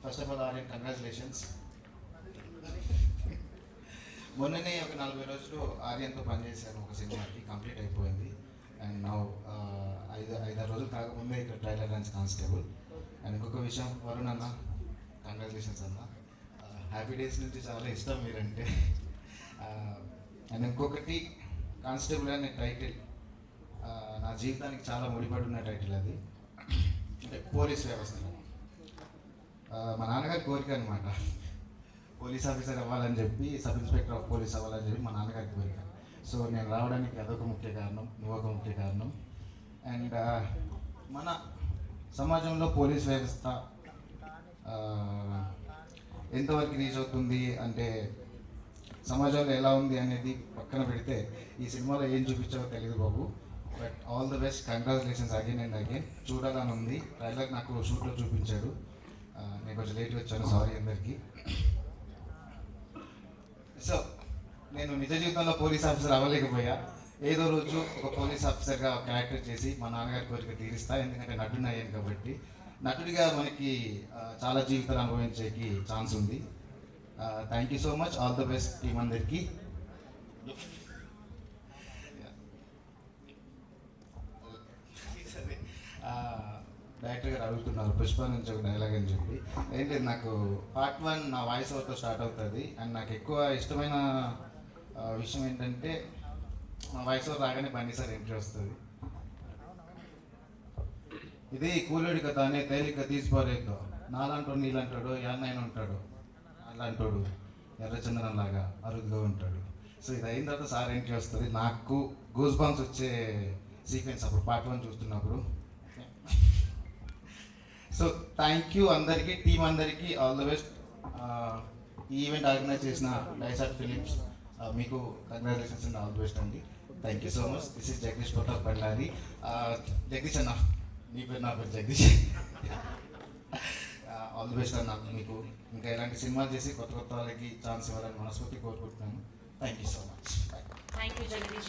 First of all Aryan congratulations. మొన్ననే ఒక 40 రోజులు ఆర్యన్తో పనిచేశాను ఒక సినిమాకి, కంప్లీట్ అయిపోయింది. అండ్ నా 5-6 రోజులు కాకముందే ఇక్కడ ట్రైలర్ లాంచ్ కానిస్టేబుల్. అండ్ ఇంకొక విషయం, వరుణ్ అన్న కంగ్రాచులేషన్స్ అన్న. హ్యాపీ డేస్ నుంచి చాలా ఇష్టం మీరంటే. అండ్ ఇంకొకటి, కానిస్టేబుల్ అనే టైటిల్ నా జీవితానికి చాలా ముడిపడి ఉన్న టైటిల్. అది అంటే పోలీస్ వ్యవస్థలో మా నాన్నగారి కోరిక అనమాట. పోలీస్ ఆఫీసర్ అవ్వాలని చెప్పి, సబ్ ఇన్స్పెక్టర్ ఆఫ్ పోలీస్ అవ్వాలని చెప్పి మా నాన్నగారి కోరిక. సో నేను రావడానికి అదొక ముఖ్య కారణం, నువ్వొక ముఖ్య కారణం. అండ్ మన సమాజంలో పోలీస్ వ్యవస్థ ఎంతవరకు రీచ్ అవుతుంది అంటే, సమాజంలో ఎలా ఉంది అనేది పక్కన పెడితే ఈ సినిమాలో ఏం చూపించావో తెలియదు బాబు. But all the best, congratulations again and again. చూడాలని ఉంది. ట్రైలర్ నాకు షూట్లో చూపించాడు. నేను కొంచెం లేట్గా వచ్చాను, సారీ అందరికీ. సో నేను నిజ జీవితంలో పోలీస్ ఆఫీసర్ అవ్వలేకపోయా. ఏదో రోజు ఒక పోలీస్ ఆఫీసర్గా క్యారెక్టర్ చేసి మా నాన్నగారి కోరిక తీరుస్తా. ఎందుకంటే నటుడిని అయ్యాను కాబట్టి. నటుడిగా మనకి చాలా జీవితాలు అనుభవించేకి ఛాన్స్ ఉంది. Thank you so much. All the best team అందరికీ. డైరెక్టర్ గారు అడుగుతున్నారు పుష్ప నుంచి ఒక డైలాగ్ అని చెప్పి. ఏం లేదు, నాకు పార్ట్ 1 నా వాయిస్ ఓవర్తో స్టార్ట్ అవుతుంది. అండ్ నాకు ఎక్కువ ఇష్టమైన విషయం ఏంటంటే, మా వాయిస్ ఓవర్ రాగానే బండి సార్ ఎంట్రీ వస్తుంది. ఇది కూలీడి కథ అనే తేలిక తీసిపోలేదు. నాలంటాడు, నీళ్ళంటాడు, యాన్నైనా ఉంటాడు, అలాంటాడు ఎర్రచందనం లాగా అరుదుగా ఉంటాడు. సో ఇది అయిన తర్వాత సార్ ఎంట్రీ వస్తుంది. నాకు గూస్ బంప్స్ వచ్చే సీక్వెన్స్ అప్పుడు పార్ట్ 1 చూస్తున్నప్పుడు. సో థ్యాంక్ యూ అందరికీ, టీం అందరికీ, ఆల్ ద బెస్ట్. ఈ ఈవెంట్ ఆర్గనైజ్ చేసిన డైసాట్ ఫిలిమ్స్ మీకు congratulations and all the best అండి. Thank you so much. This is Jagadish Pratap Bandari. Jagadish అన్న, నీ పేరు నా పేరు జగదీష్. ఆల్ ది బెస్ట్ అన్న. మీకు ఇంకా ఇలాంటి సినిమాలు చేసి కొత్త కొత్త వాళ్ళకి ఛాన్స్ ఇవ్వాలని మనస్ఫూర్తి కోరుకుంటున్నాను. Thank you so much. Thank you Jagadish.